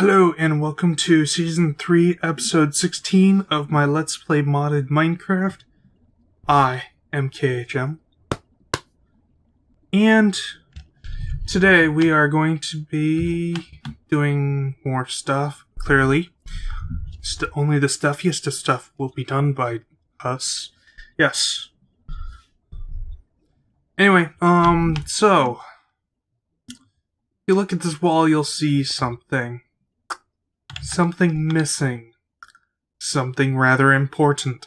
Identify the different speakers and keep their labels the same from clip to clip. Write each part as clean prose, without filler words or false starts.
Speaker 1: Hello and welcome to Season 3, Episode 16 of my Let's Play Modded Minecraft. I am KHM. And today we are going to be doing more stuff, clearly. Only the stuffiest of stuff will be done by us. Yes. Anyway, so if you look at this wall, you'll see something. Something missing. Something rather important.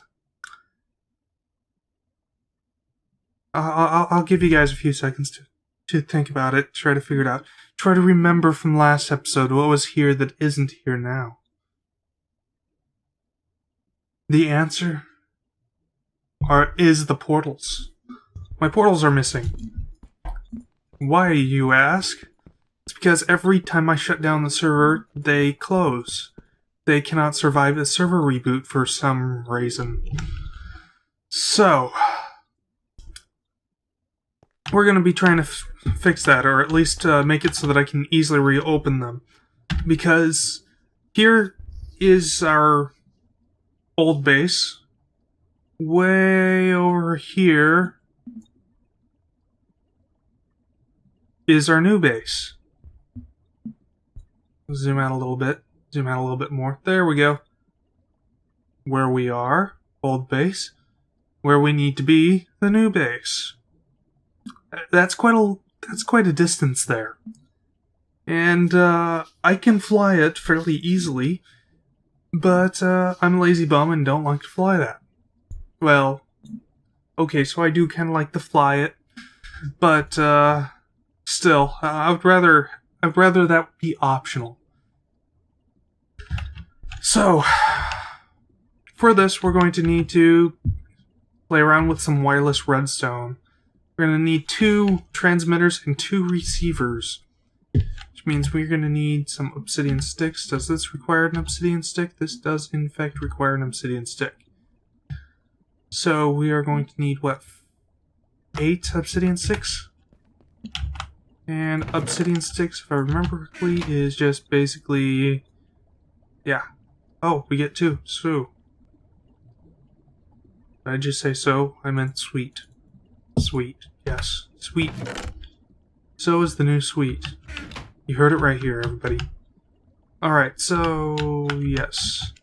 Speaker 1: I'll give you guys a few seconds to think about it, try to figure it out. Try to remember from last episode what was here that isn't here now. The answer is the portals. My portals are missing. Why, you ask? It's because every time I shut down the server, they close. They cannot survive a server reboot for some reason. So, we're going to be trying to fix that, or at least make it so that I can easily reopen them. Because here is our old base. Way over here is our new base. Zoom out a little bit. Zoom out a little bit more. There we go. Where we are, old base. Where we need to be, the new base. That's quite a distance there. And I can fly it fairly easily, but I'm a lazy bum and don't like to fly that. Well, okay, so I do kind of like to fly it, but still, I'd rather that be optional. So, for this, we're going to need to play around with some wireless redstone. We're going to need 2 transmitters and 2 receivers, which means we're going to need some obsidian sticks. Does this require an obsidian stick? This does, in fact, require an obsidian stick. So, we are going to need, what, 8 obsidian sticks? And obsidian sticks, if I remember correctly, is just basically... yeah. Oh, we get 2. So. Did I just say so? I meant sweet. Sweet. Yes. Sweet. So is the new sweet. You heard it right here, everybody. Alright, so... yes.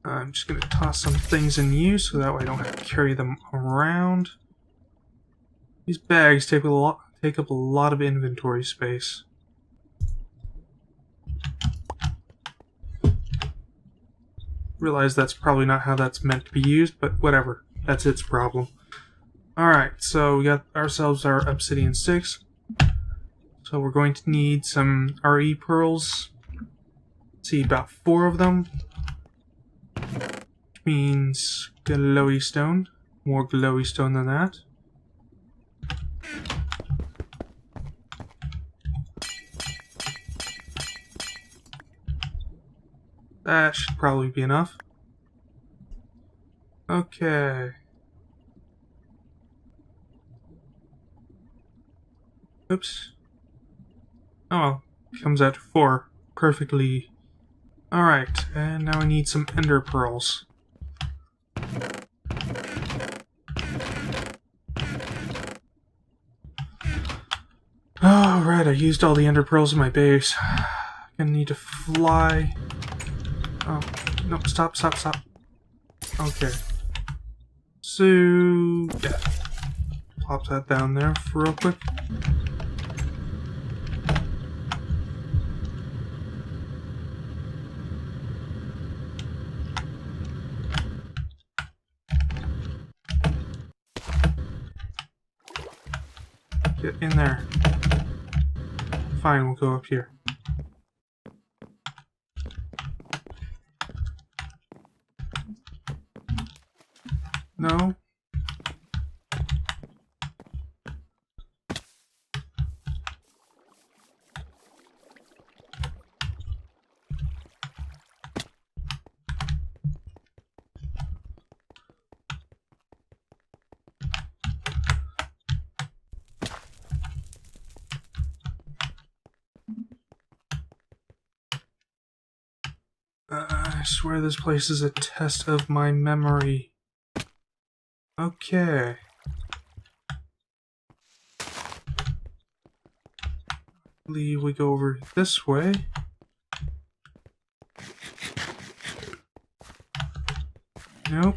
Speaker 1: I'm just going to toss some things in use so that way I don't have to carry them around. These bags take up a lot of inventory space. Realize that's probably not how that's meant to be used, but whatever. That's its problem. Alright, so we got ourselves our obsidian sticks. So we're going to need some RE pearls. Let's see, about 4 of them. Which means glowy stone. More glowy stone than that. That should probably be enough. Okay. Oops. Oh well. Comes out to 4. Perfectly. Alright, and now I need some ender pearls. Alright, I used all the ender pearls in my base. Gonna need to fly. Oh, no, stop. Okay. So, yeah. Plop that down there for real quick. Get in there. Fine, we'll go up here. No? swear this place is a test of my memory. Okay. I believe we go over this way. Nope.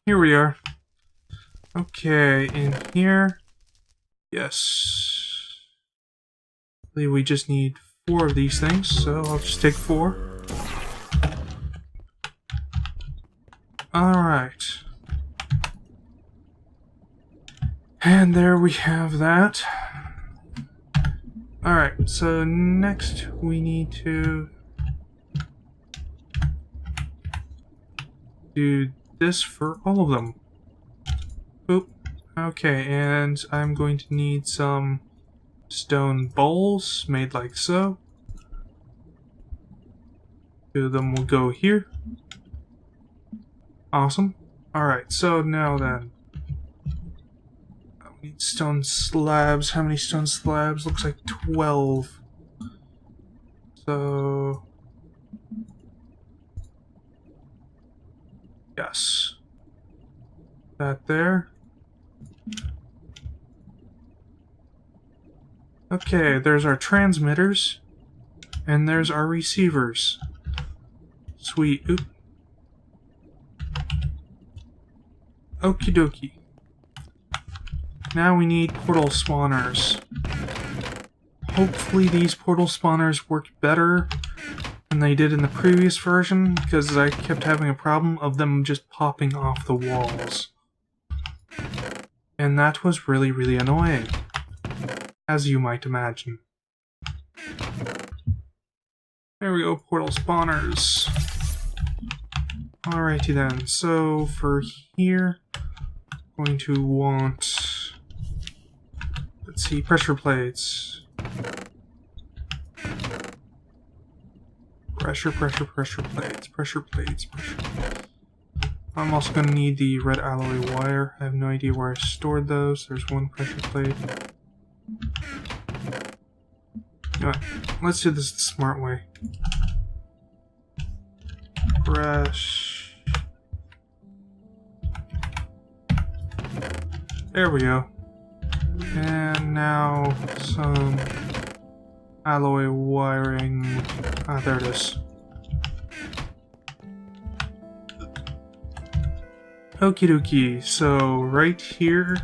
Speaker 1: Here we are. Okay, in here. Yes. I believe we just need 4 of these things, so I'll just take 4. Alright. And there we have that. Alright, so next we need to do this for all of them. Oop. Okay, and I'm going to need some stone bowls made like so. 2 of them will go here. Awesome. Alright, so now then. We need stone slabs. How many stone slabs? Looks like 12. So... yes. That there. Okay, there's our transmitters. And there's our receivers. Sweet. Oop. Okie dokie. Now we need portal spawners. Hopefully these portal spawners work better than they did in the previous version, because I kept having a problem of them just popping off the walls. And that was really, really annoying, as you might imagine. There we go, portal spawners. Alrighty then, so for here, I'm going to want, let's see, pressure plates. Pressure plates. I'm also going to need the red alloy wire. I have no idea where I stored those. There's 1 pressure plate. Alright, let's do this the smart way. Brush. There we go. And now some alloy wiring. Ah, there it is. Okie dokie. So right here,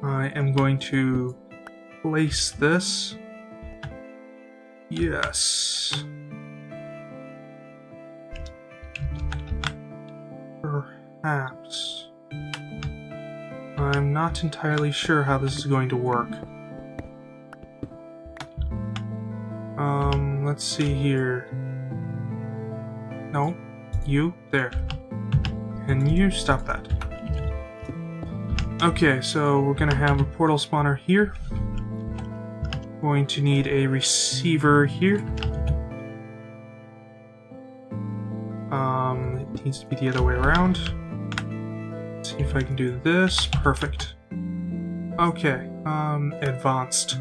Speaker 1: I am going to place this. Yes. Perhaps. I'm not entirely sure how this is going to work. Let's see here. No, you, there. And you, stop that. Okay, so we're gonna have a portal spawner here. Going to need a receiver here. It needs to be the other way around. Let's see if I can do this. Perfect. Okay, advanced.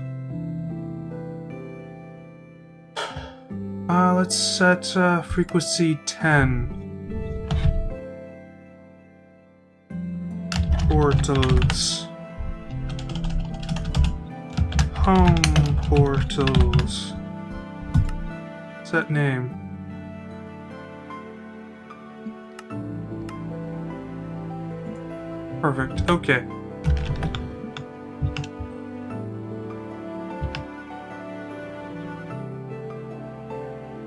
Speaker 1: Let's set frequency 10. Portals. Home portals. Set name. Perfect. Okay.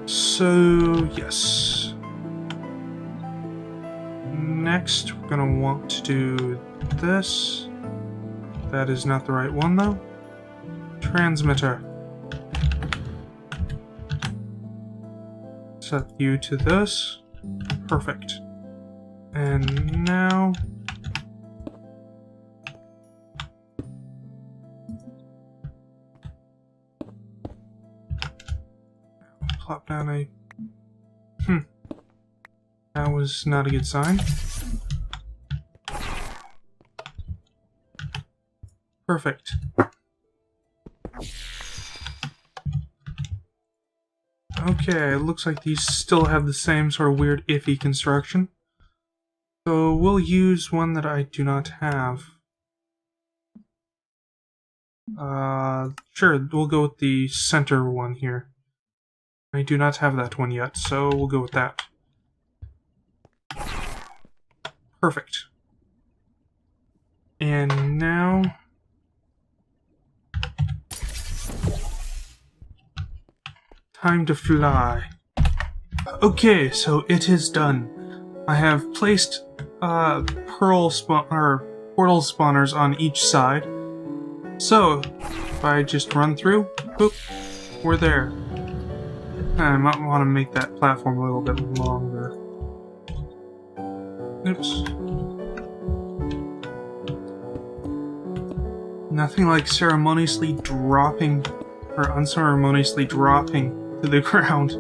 Speaker 1: So, yes. Next, we're going to want to do this. That is not the right one, though. Transmitter. Set you to this. Perfect. And now... plop down a... That was not a good sign. Perfect. Okay, it looks like these still have the same sort of weird iffy construction. So we'll use one that I do not have. Sure, we'll go with the center one here. I do not have that one yet, so we'll go with that. Perfect. And now... time to fly. Okay, so it is done. I have placed portal spawners on each side. So, if I just run through, boop, we're there. I might want to make that platform a little bit longer. Oops. Nothing like ceremoniously dropping, or unceremoniously dropping to the ground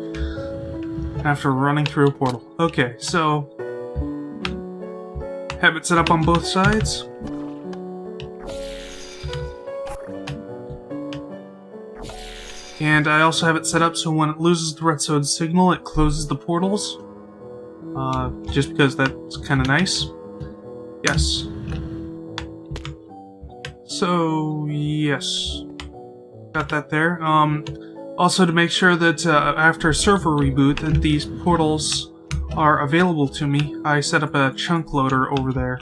Speaker 1: after running through a portal. Okay, so have it set up on both sides. And I also have it set up so when it loses the redstone signal, it closes the portals. Just because that's kind of nice. Yes. So, yes. Got that there. Also to make sure that after a server reboot that these portals are available to me, I set up a chunk loader over there.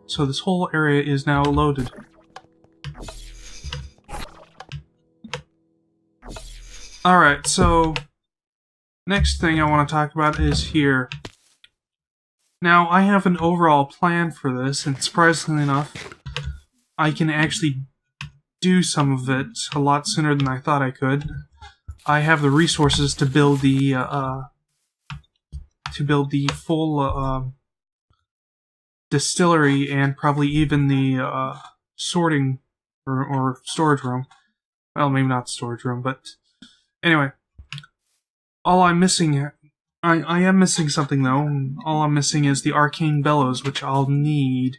Speaker 1: So this whole area is now loaded. Alright, so next thing I want to talk about is here. Now, I have an overall plan for this, and surprisingly enough, I can actually do some of it a lot sooner than I thought I could. I have the resources to build the full distillery and probably even the sorting or storage room. Well, maybe not storage room, but anyway. All I'm missing, I am missing something though. All I'm missing is the arcane bellows, which I'll need.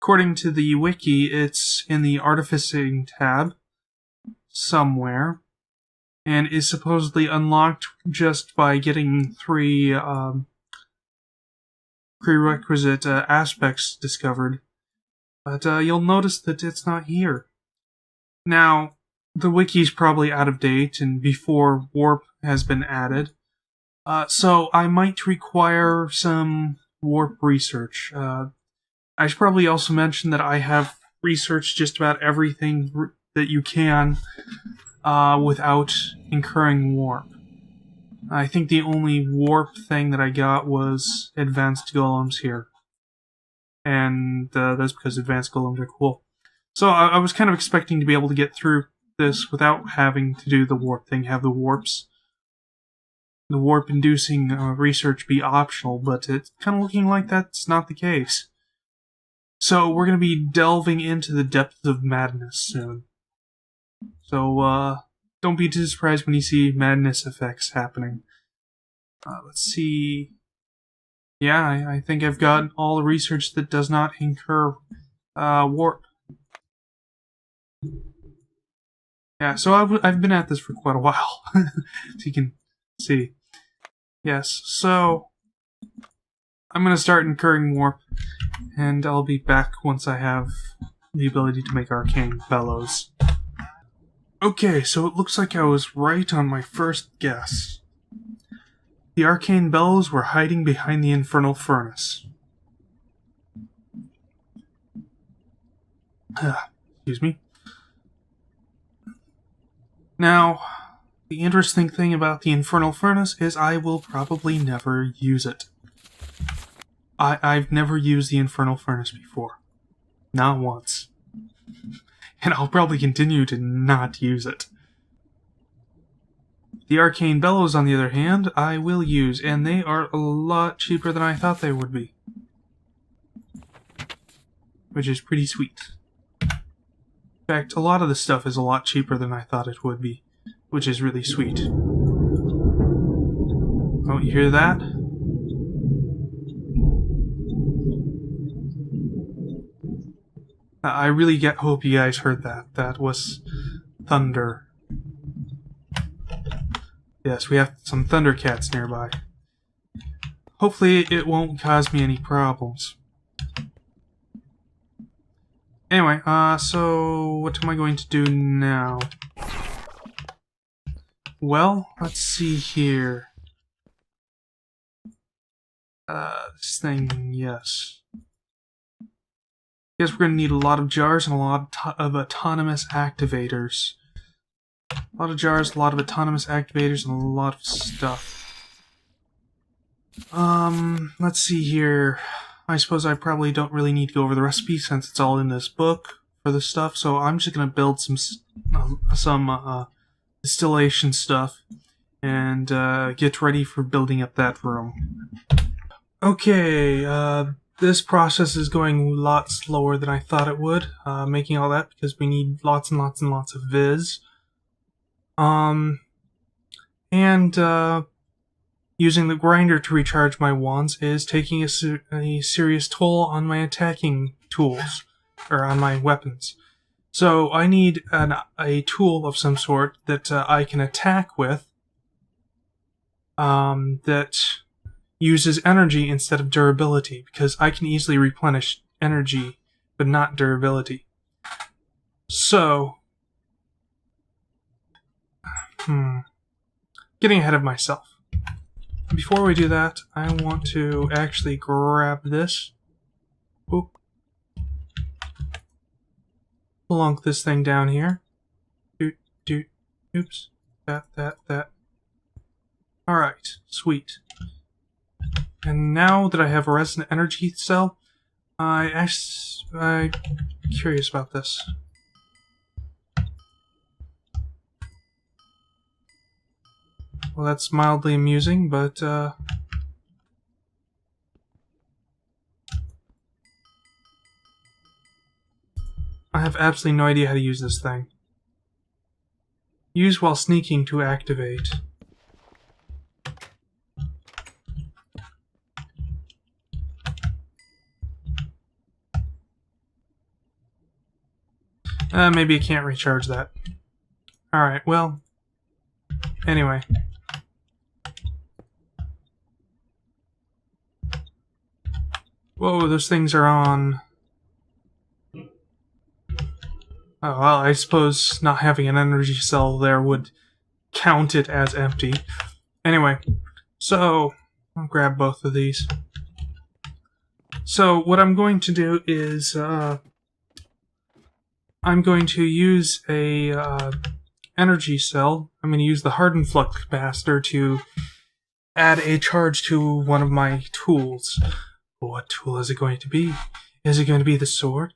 Speaker 1: According to the wiki, it's in the artificing tab somewhere, and is supposedly unlocked just by getting 3 prerequisite aspects discovered. But you'll notice that it's not here. Now, the wiki's probably out of date and before warp has been added, so I might require some warp research. I should probably also mention that I have researched just about everything that you can without incurring warp. I think the only warp thing that I got was advanced golems here. And that's because advanced golems are cool. So I was kind of expecting to be able to get through this without having to do the warp thing, have the warp-inducing research be optional, but it's kind of looking like that's not the case. So we're going to be delving into the depths of madness soon. So don't be too surprised when you see madness effects happening. Let's see. Yeah, I think I've got all the research that does not incur warp. Yeah, so I've been at this for quite a while, as you can see. Yes, so I'm going to start incurring warp, and I'll be back once I have the ability to make arcane bellows. Okay, so it looks like I was right on my first guess. The arcane bellows were hiding behind the infernal furnace. Excuse me. Now, the interesting thing about the infernal furnace is I will probably never use it. I've never used the infernal furnace before. Not once. And I'll probably continue to not use it. The arcane bellows, on the other hand, I will use, and they are a lot cheaper than I thought they would be. Which is pretty sweet. In fact, a lot of the stuff is a lot cheaper than I thought it would be, which is really sweet. Oh, you hear that? I really hope you guys heard that. That was thunder. Yes, we have some Thundercats nearby. Hopefully it won't cause me any problems. Anyway, so what am I going to do now? Well, let's see here. This thing, yes. Guess we're going to need a lot of jars and a lot of autonomous activators. A lot of jars, a lot of autonomous activators, and a lot of stuff. Let's see here. I suppose I probably don't really need to go over the recipe since it's all in this book for this stuff, so I'm just going to build some distillation stuff and get ready for building up that room. Okay, this process is going a lot slower than I thought it would, making all that because we need lots and lots and lots of viz. Using the grinder to recharge my wands is taking a serious toll on my attacking tools, or on my weapons. So I need a tool of some sort that I can attack with, that uses energy instead of durability, because I can easily replenish energy, but not durability. So, getting ahead of myself. Before we do that, I want to actually grab this. Oop. Plunk this thing down here. Oops. That. Alright, sweet. And now that I have a resonant energy cell, I'm curious about this. Well, that's mildly amusing, but I have absolutely no idea how to use this thing. Use while sneaking to activate. Maybe I can't recharge that. Alright, well, anyway. Whoa, those things are on. Oh, well, I suppose not having an energy cell there would count it as empty. Anyway, so I'll grab both of these. So what I'm going to do is I'm going to use a energy cell. I'm going to use the hardened flux capacitor to add a charge to one of my tools. What tool is it going to be? Is it going to be the sword?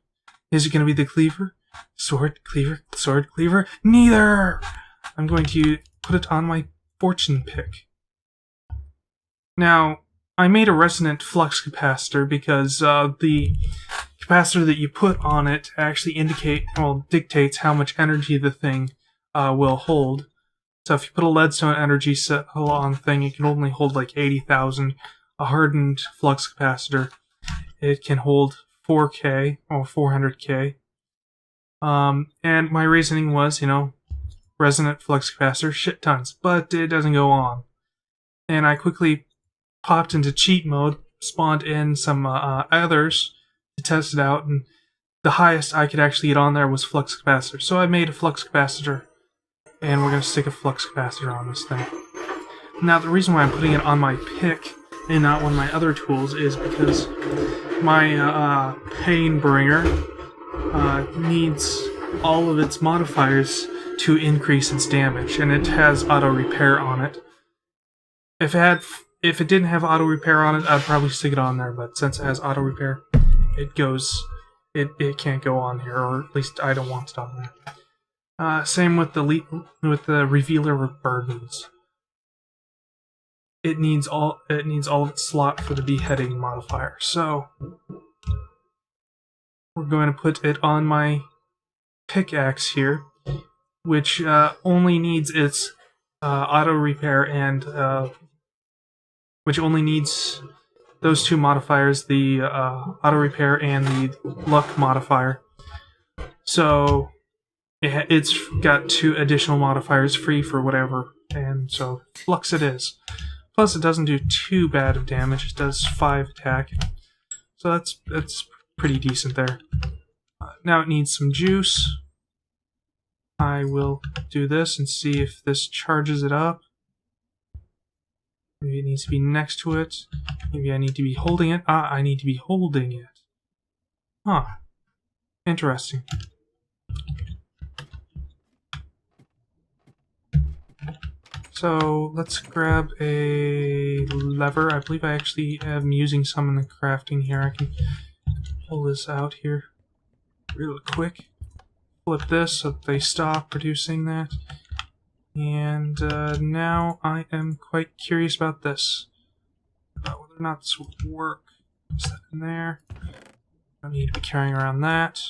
Speaker 1: Is it going to be the cleaver? Sword, cleaver? Neither! I'm going to put it on my fortune pick. Now, I made a resonant flux capacitor because the capacitor that you put on it actually dictates how much energy the thing will hold. So if you put a leadstone energy cell on the thing, it can only hold like 80,000. A hardened flux capacitor, it can hold 4K or 400K. And my reasoning was, resonant flux capacitor, shit tons, but it doesn't go on. And I quickly popped into cheat mode, spawned in some others to test it out, and the highest I could actually get on there was flux capacitor. So I made a flux capacitor, and we're going to stick a flux capacitor on this thing. Now, the reason why I'm putting it on my pick and not one of my other tools is because my Painbringer needs all of its modifiers to increase its damage, and it has auto repair on it. If it didn't have auto repair on it, I'd probably stick it on there, but since it has auto repair, it can't go on here, or at least I don't want it on there. Same with the Revealer of Burdens. It needs all of its slot for the beheading modifier. So we're going to put it on my pickaxe here, which only needs its auto repair and which only needs those two modifiers, the auto repair and the luck modifier. So it's got two additional modifiers free for whatever, and and so flux it is. Plus, it doesn't do too bad of damage. It does 5 attack, so that's pretty decent there. Now it needs some juice. I will do this and see if this charges it up. Maybe it needs to be next to it. Maybe I need to be holding it. I need to be holding it. Huh. Interesting. So let's grab a lever. I believe I actually am using some in the crafting here. I can pull this out here real quick. Flip this so that they stop producing that. And now I am quite curious about this. About whether or not this will work. Is that in there? I don't need to be carrying around that.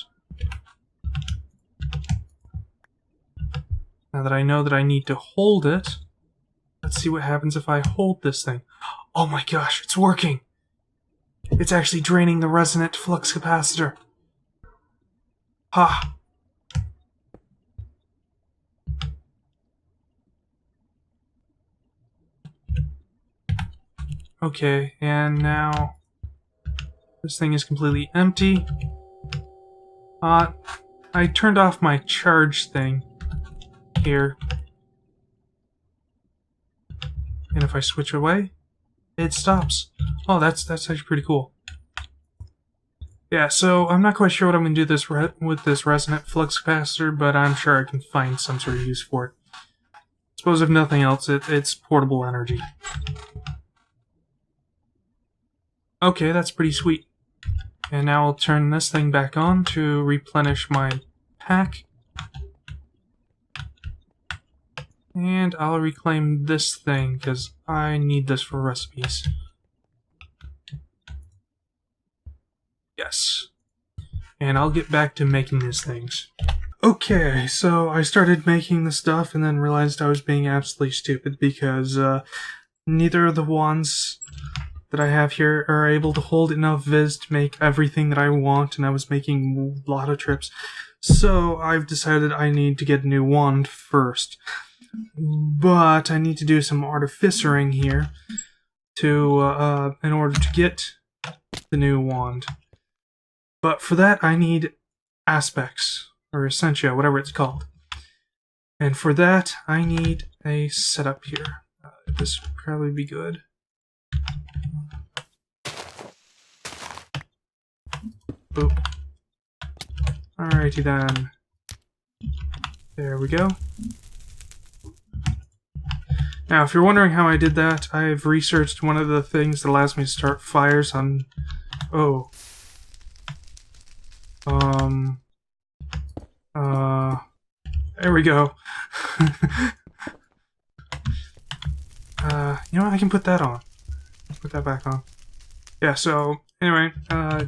Speaker 1: Now that I know that I need to hold it, let's see what happens if I hold this thing. Oh my gosh, it's working! It's actually draining the resonant flux capacitor. Ha! Okay, and now this thing is completely empty. I turned off my charge thing here. And if I switch away, it stops. Oh, that's actually pretty cool. Yeah, so I'm not quite sure what I'm going to do with this resonant flux capacitor, but I'm sure I can find some sort of use for it. Suppose if nothing else, it's portable energy. Okay, that's pretty sweet. And now I'll turn this thing back on to replenish my pack. And I'll reclaim this thing, because I need this for recipes. Yes. And I'll get back to making these things. Okay, so I started making the stuff and then realized I was being absolutely stupid because neither of the wands that I have here are able to hold enough viz to make everything that I want, and I was making a lot of trips. So I've decided I need to get a new wand first. But I need to do some artificering here to in order to get the new wand. But for that I need aspects, or essentia, whatever it's called. And for that I need a setup here. This would probably be good. Boop. Alrighty then. There we go. Now, if you're wondering how I did that, I've researched one of the things that allows me to start fires on... Oh. There we go. You know what? I can put that on. Put that back on. Yeah, so, anyway,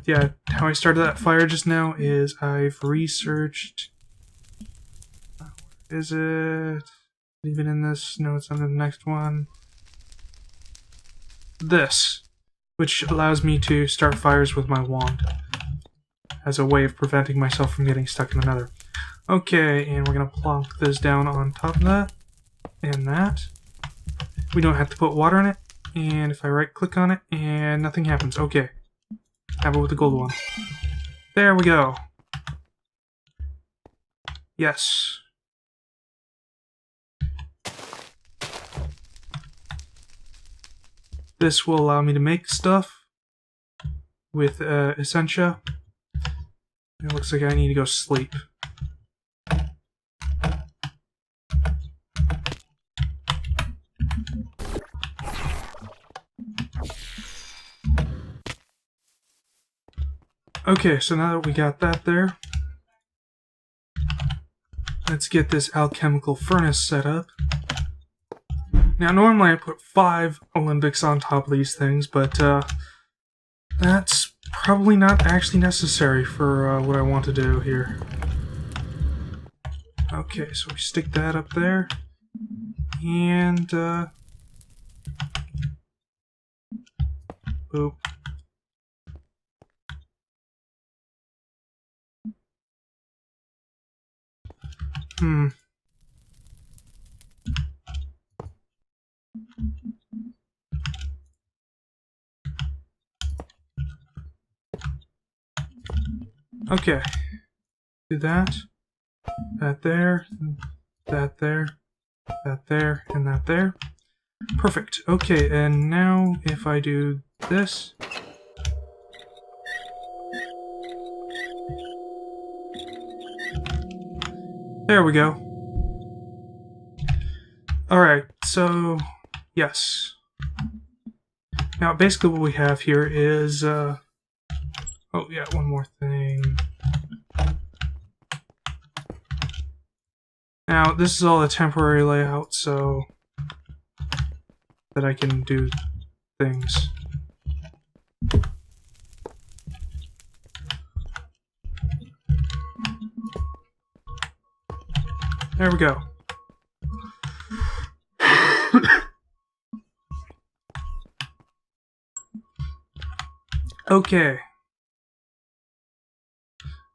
Speaker 1: yeah, how I started that fire just now is I've researched... Is it... Leave it in this. No, it's on the next one. This, which allows me to start fires with my wand as a way of preventing myself from getting stuck in another. Okay, and we're going to plonk this down on top of that and that. We don't have to put water in it, and if I right click on it and nothing happens. Okay, have it with the gold one. There we go. Yes. This will allow me to make stuff with essentia. It looks like I need to go sleep. Okay, so now that we got that there, let's get this alchemical furnace set up. Now, normally I put 5 Olympics on top of these things, but that's probably not actually necessary for what I want to do here. Okay, so we stick that up there, and boop. Okay. Do that. That there. That there. That there. And that there. Perfect. Okay, and now if I do this... There we go. Alright, so... Yes. Now, basically what we have here is... Oh, yeah, one more thing. Now, this is all a temporary layout, so... that I can do things. There we go. Okay.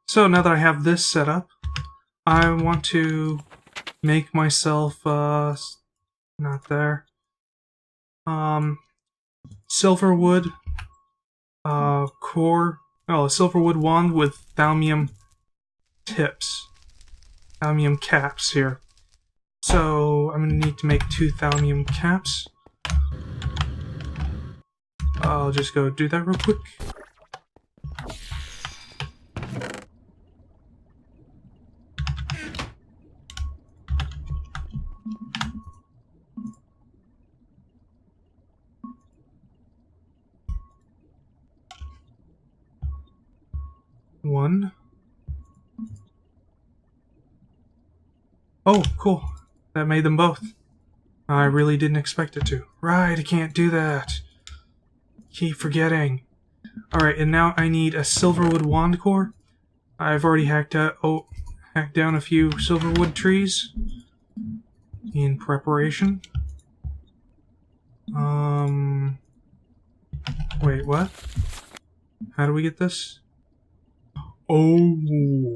Speaker 1: So now that I have this set up, I want to make myself, not there, silverwood, core, oh, a silverwood wand with thaumium tips, thaumium caps here. So I'm going to need to make 2 thaumium caps. I'll just go do that real quick. One. Oh, cool. That made them both. I really didn't expect it to. Right, I can't do that. Keep forgetting. Alright, and now I need a silverwood wand core. I've already hacked down a few silverwood trees in preparation. Wait, what? How do we get this? Oh,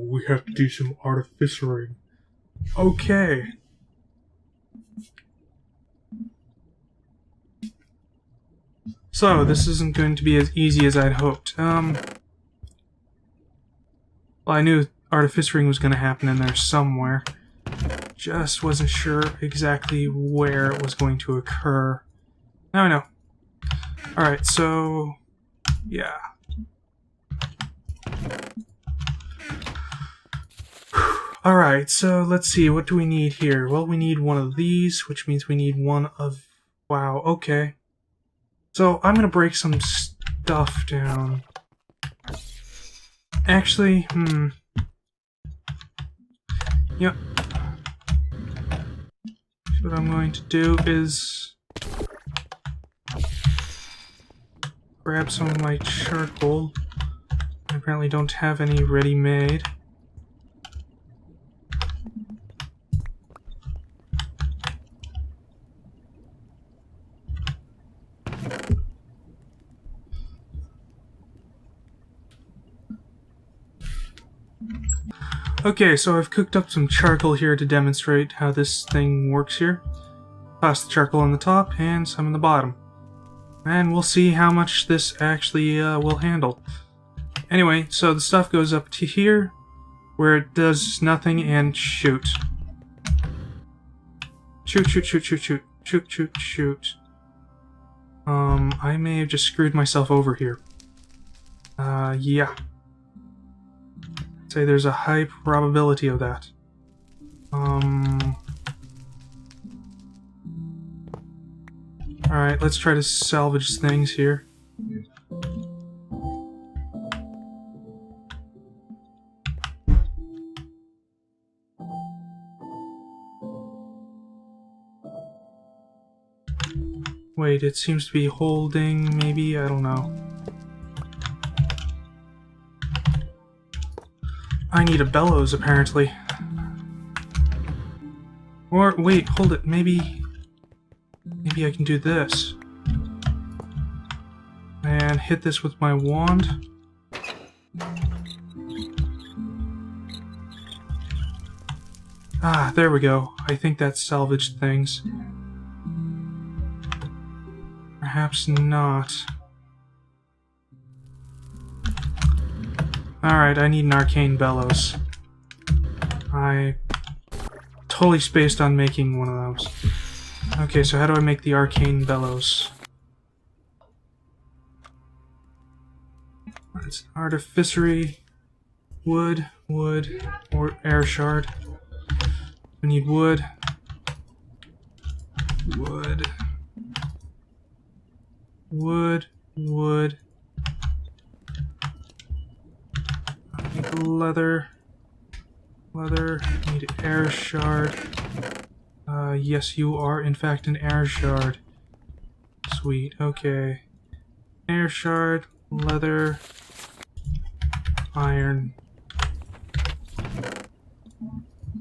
Speaker 1: we have to do some artificering. Okay. So, this isn't going to be as easy as I'd hoped. Well, I knew artificering was going to happen in there somewhere. Just wasn't sure exactly where it was going to occur. Now I know. Alright, so... yeah. Alright, so let's see, what do we need here? Well, we need one of these, which means we need one of... wow, okay. So, I'm gonna break some stuff down. Actually, yep. What I'm going to do is... grab some of my charcoal. I apparently don't have any ready-made. Okay, so I've cooked up some charcoal here to demonstrate how this thing works here. Toss the charcoal on the top and some on the bottom. And we'll see how much this actually will handle. Anyway, so the stuff goes up to here, where it does nothing, and shoot. Shoot, shoot, shoot, shoot, shoot. Shoot, shoot, shoot. I may have just screwed myself over here. Yeah. Say there's a high probability of that. Alright, let's try to salvage things here. Wait, it seems to be holding, maybe? I don't know. I need a bellows, apparently. Or, wait, hold it, maybe I can do this. And hit this with my wand. Ah, there we go. I think that salvaged things. Perhaps not. Alright, I need an arcane bellows. I totally spaced on making one of those. Okay, so how do I make the arcane bellows? It's an artificery, wood, or air shard. We need wood, I need leather, need air shard. Yes, you are in fact an air shard. Sweet, okay. Air shard, leather, iron.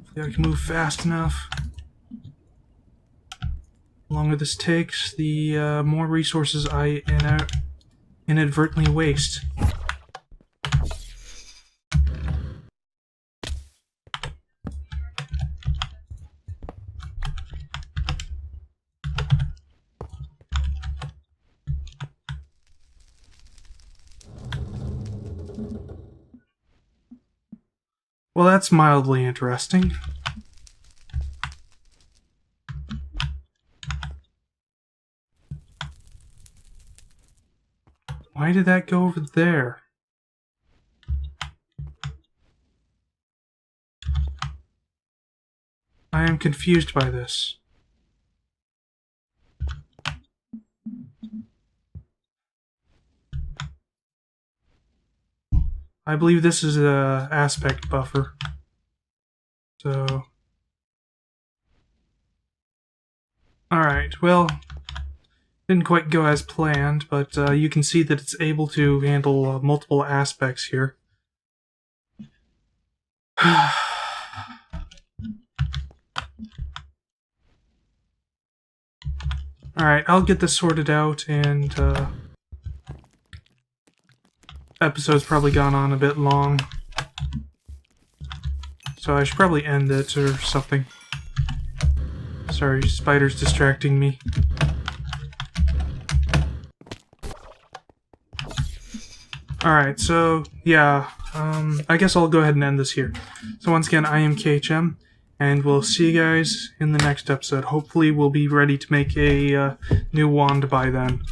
Speaker 1: Hopefully I can move fast enough. The longer this takes, the more resources I inadvertently waste. Well, that's mildly interesting. Why did that go over there? I am confused by this. I believe this is a aspect buffer. So... Alright, well... Didn't quite go as planned, but you can see that it's able to handle multiple aspects here. Alright, I'll get this sorted out, and episode's probably gone on a bit long. So I should probably end it or something. Sorry, spider's distracting me. Alright, so, yeah, I guess I'll go ahead and end this here. So once again, I am KHM, and we'll see you guys in the next episode. Hopefully we'll be ready to make a new wand by then.